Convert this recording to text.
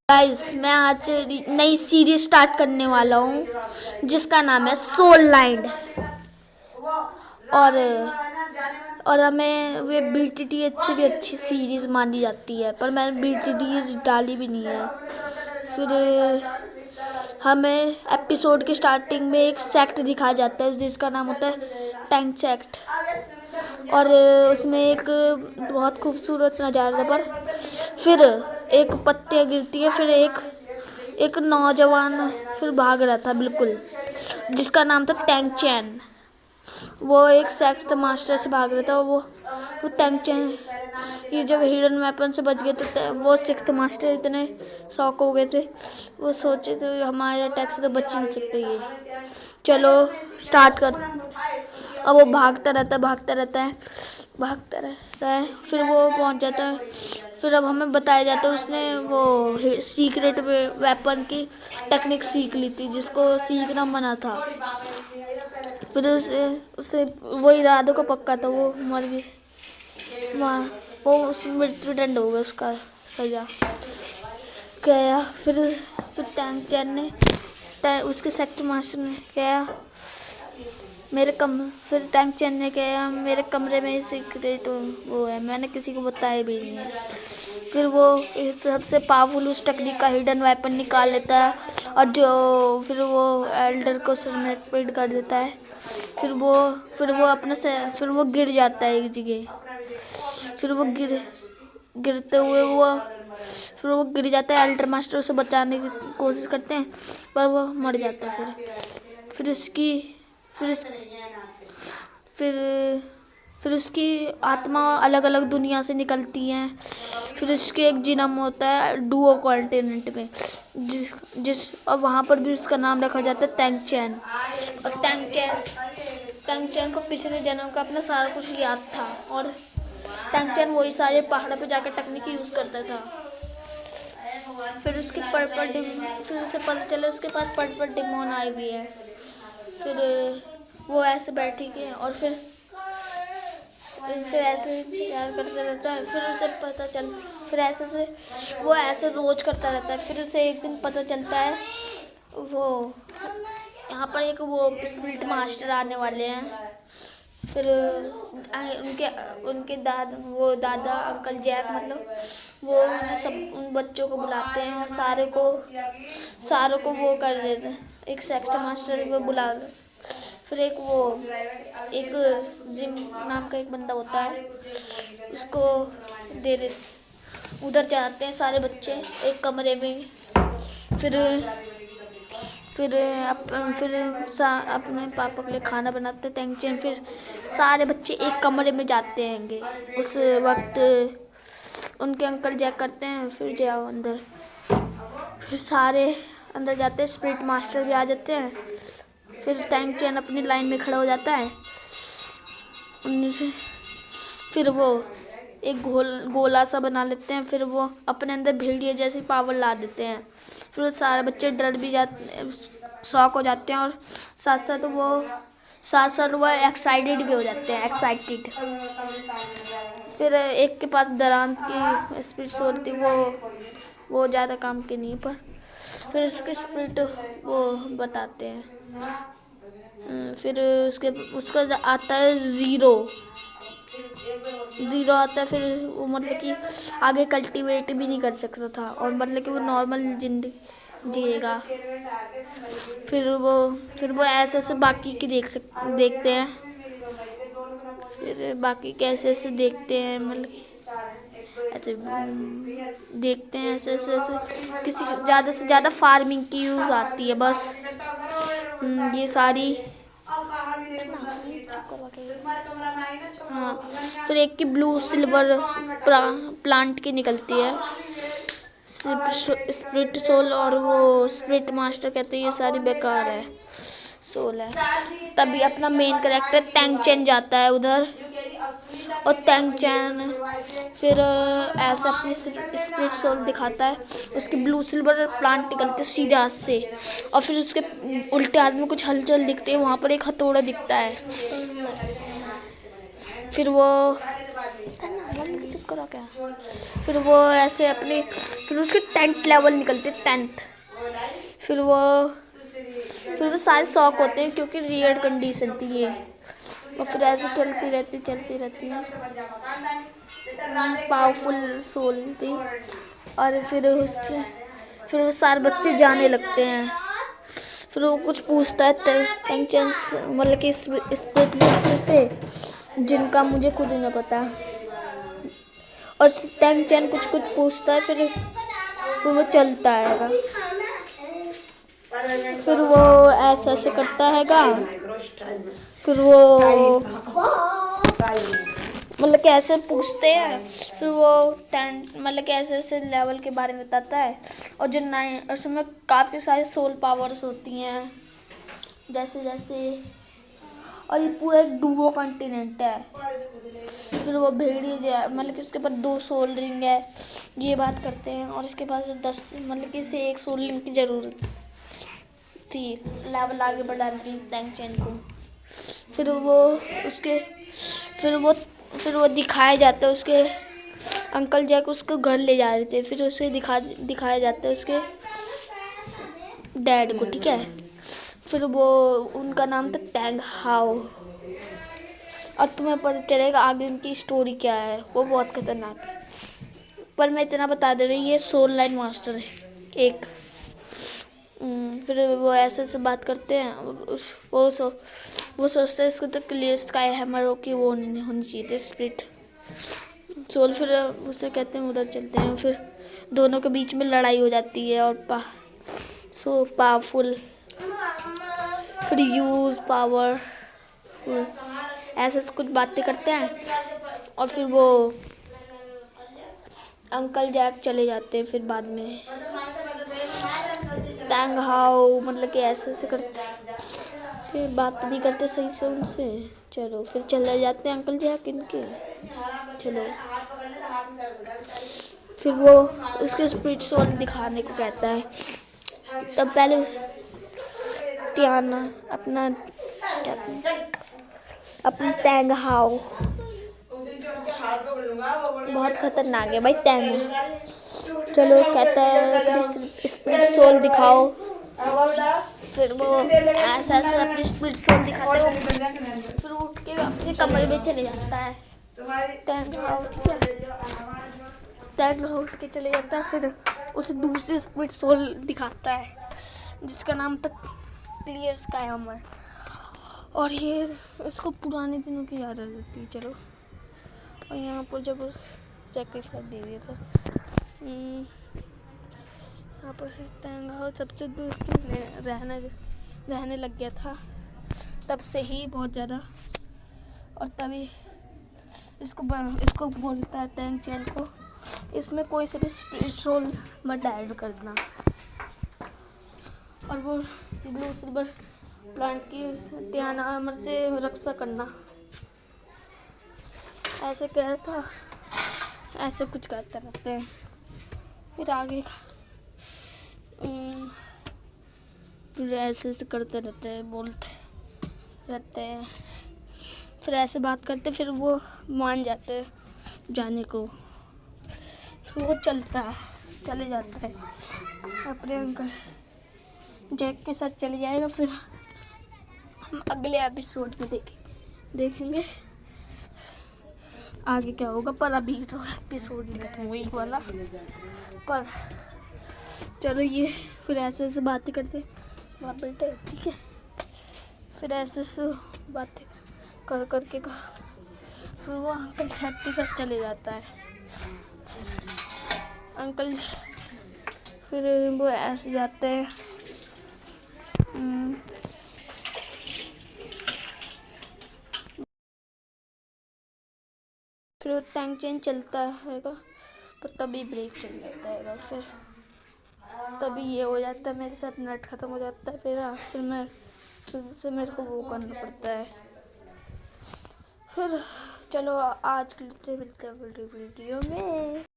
Guys, मैं आज नई सीरीज स्टार्ट करने वाला हूँ जिसका नाम है सोल लाइंड। और हमें वे BTTH से भी अच्छी सीरीज मानी जाती है, पर मैंने BTTH डाली भी नहीं है। फिर हमें एपिसोड की स्टार्टिंग में एक सेक्ट दिखाया जाता है जिसका नाम होता है टैंक सेक्ट। और उसमें एक बहुत खूबसूरत नज़ारा पर फिर एक पत्तियाँ गिरती है, फिर एक नौजवान फिर भाग रहा था बिल्कुल, जिसका नाम था टैंक चैन। वो एक सेक्ट मास्टर से भाग रहा था। वो टैंक चैन ये जब हिडन वेपन से बच गए थे, वो सेक्ट मास्टर इतने शॉक हो गए थे, वो सोचे थे हमारे अटैक से तो बच ही नहीं सकते ये, चलो स्टार्ट कर। अब वो भागता रहता है, फिर वो पहुंच जाता है। फिर अब हमें बताया जाता है उसने वो सीक्रेट वेपन की टेक्निक सीख ली थी, जिसको सीखना मना था। फिर उसे वो इरादों का पक्का था, वो मर गई, वो उस मृत्युदंड हो गया उसका सजा क्या। फिर टैंक चैन ने उसके सेक्टर मास्टर ने क्या फिर टैंक चैन ने कहा मेरे कमरे में सीक्रेट वो है, मैंने किसी को बताया भी नहीं है। फिर वो सबसे पावरफुल उस टेक्निक का हिडन वेपन निकाल लेता है, और फिर वो एल्डर को सबमिट कर देता है। फिर वो गिर जाता है एक जगह। फिर वो गिरते हुए फिर वो गिर जाता है। एल्डर मास्टर उसे बचाने की कोशिश करते हैं, पर वो मर जाता है। फिर उसकी आत्मा अलग अलग दुनिया से निकलती है। फिर उसके एक जन्म होता है डुओ कॉन्टिनेंट में, और वहाँ पर भी उसका नाम रखा जाता है टैंक चैन। और टैंक चैन को पिछले जन्म का अपना सारा कुछ याद था, और टैंक चैन वही सारे पहाड़ों पे जाकर टेक्निक यूज़ करता था। फिर उसे पता चला उसके पास पर डिमोन आई भी है। फिर वो ऐसे बैठी के और फिर ऐसे प्यार करता रहता है। फिर उसे पता चल फिर वो ऐसे रोज करता रहता है। फिर उसे एक दिन पता चलता है वो यहाँ पर एक वो स्पिरिट मास्टर आने वाले हैं। फिर उनके दादा अंकल जैक वो सब उन बच्चों को बुलाते हैं, और सारों को वो कर देते हैं। एक सेक्टर मास्टर को बुला, फिर एक जिम नाम का एक बंदा होता है, उसको दे दे। उधर जाते हैं सारे बच्चे एक कमरे में। फिर अपने पापा के लिए खाना बनाते टैंक चैन। फिर सारे बच्चे एक कमरे में जाते हैंगे। उस वक्त उनके अंकल जैक करते हैं फिर जाओ अंदर। फिर सारे अंदर जाते हैं, स्पिरिट मास्टर भी आ जाते हैं। फिर टैंक चैन अपनी लाइन में खड़ा हो जाता है उनमें से। फिर वो एक गोला सा बना लेते हैं। फिर वो अपने अंदर भेड़िए जैसी पावर ला देते हैं। फिर सारे बच्चे डर भी जाते, शॉक हो जाते हैं, और साथ साथ वो एक्साइटेड भी हो जाते हैं। फिर एक के पास दरान की स्पिरिट्स होती, वो ज़्यादा काम की नहीं, पर फिर उसके स्पिरिट वो बताते हैं। फिर उसका आता है ज़ीरो आता है। फिर वो कि आगे कल्टीवेट भी नहीं कर सकता था, और कि वो नॉर्मल जिंदगी जिएगा। फिर वो ऐसे बाकी की देखते हैं। फिर बाकी कैसे देखते हैं, ऐसे देखते हैं ऐसे किसी ज़्यादा से ज़्यादा फार्मिंग की यूज़ आती है बस। ये सारी हाँ। फिर एक की ब्लू सिल्वर प्लांट की निकलती है स्प्रिट सोल, और वो स्प्रिट मास्टर कहते हैं ये सारी बेकार है, सोल है। तभी अपना मेन कैरेक्टर टैंक चैन जाता है उधर, और टैंक चैन फिर ऐसा अपनी स्प्रिट सोल दिखाता है। उसकी ब्लू सिल्वर प्लांट निकलते सीधे हाथ से, और फिर उसके उल्टे हाथ में कुछ हलचल दिखती है, वहाँ पर एक हथौड़ा दिखता है। फिर वो करा क्या। फिर वो ऐसे अपने फिर उसके 10th लेवल निकलते 10th। फिर वो सारे शौक होते हैं क्योंकि रियल कंडीशन थी ये। और फिर ऐसे चलती रहती है। पावरफुल सोल थी। और फिर वो सारे बच्चे जाने लगते हैं। फिर वो कुछ पूछता है टेंशन मतलब कि स्पिरिट मास्टर से, जिनका मुझे खुद ही नहीं पता। और टेंशन कुछ पूछता है। फिर वो चलता है। फिर वो ऐसे करता हैगा। फिर वो मतलब कैसे पूछते हैं। फिर वो 10 मतलब कि ऐसे लेवल के बारे में बताता है। और जो 9 उसमें काफ़ी सारी सोल पावर्स होती हैं जैसे। और ये पूरा एक डुओ कॉन्टिनेंट है। फिर वो भेड़ी मतलब कि उसके पास 2 सोल रिंग है, ये बात करते हैं। और इसके पास 10 मतलब कि इसे 1 सोल रिंग की ज़रूरत थी लेवल आगे बढ़ाने के लिए टैंक चैन को। फिर वो दिखाया जाता है उसके अंकल जैक उसको घर ले जा रहे थे। फिर उसे दिखाया जाता है उसके डैड को, ठीक है। फिर वो उनका नाम था टैंग हाओ। और तुम्हें पता चलेगा आगे उनकी स्टोरी क्या है, वो बहुत खतरनाक है। पर मैं इतना बता दे रही, ये सोल लाइन मास्टर है एक। फिर वो ऐसे बात करते हैं। वो सोचते हैं इसको तो क्लियर स्काई हैमर हो कि वो नहीं होनी चाहिए स्प्लिट सोल। फिर उसे कहते हैं उधर चलते हैं। फिर दोनों के बीच में लड़ाई हो जाती है। और सो पावरफुल फिर यूज पावर ऐसे कुछ बातें करते हैं। और फिर वो अंकल जैक चले जाते हैं। फिर बाद में टैंग हाओ मतलब कि ऐसे करते फिर बात नहीं करते सही से उनसे। चलो फिर चले जाते हैं अंकल जैक इनके। चलो फिर वो उसके स्पिरिट सोल दिखाने को कहता है। तब पहले टियाना अपना टैंग हाओ बहुत खतरनाक है भाई टैंग। चलो कहता है स्पिरिट सोल दिखाओ। फिर वो ऐसा अपनी स्पिरिट सोल दिखाता है। फिर वो उठ के अपने कमरे में चले जाता है। टैंग हाओ उठ के चले जाता है। फिर उसे दूसरे स्पिरिट सोल दिखाता है जिसका नाम था क्लियर स्काई हैमर। और ये इसको पुराने दिनों की याद आ जाती है। चलो और यहाँ पर जब सेक्रीफाइस दे दिया था यहाँ पर से टैंग हाओ सबसे दूर रहने लग गया था तब से ही बहुत ज़्यादा। और तभी इसको बोलता है टैंग चैन को, इसमें कोई से भी स्पिरिट सोल मत ऐड करना। और वो ब्लू सिल्वर प्लांट की ध्यान अमर से रक्षा करना ऐसे कह रहा था। ऐसे कुछ करते रहते हैं। फिर आगे फिर ऐसे करते रहते हैं, बोलते रहते हैं। फिर ऐसे बात करते फिर वो मान जाते हैं जाने को। फिर वो चले जाता है अपने अंकल जैक के साथ चले जाएगा। फिर हम अगले एपिसोड में देखेंगे आगे क्या होगा। पर अभी तो एपिसोड ही खत्म हुई वाला। पर चलो ये फिर ऐसे बातें करते वहाँ बैठे, ठीक है। फिर ऐसे बातें करके फिर वो अंकल जैक के साथ चले जाता है। अंकल फिर वो ऐसे जाते हैं। फिर वो टैंक चेन चलता हैगा पर तभी ब्रेक चल जाता हैगा। फिर तभी ये हो जाता है, मेरे साथ नेट ख़त्म हो जाता है। फिर से मेरे को वो करना पड़ता है। फिर चलो आज के लिए मिलते हैं वीडियो में।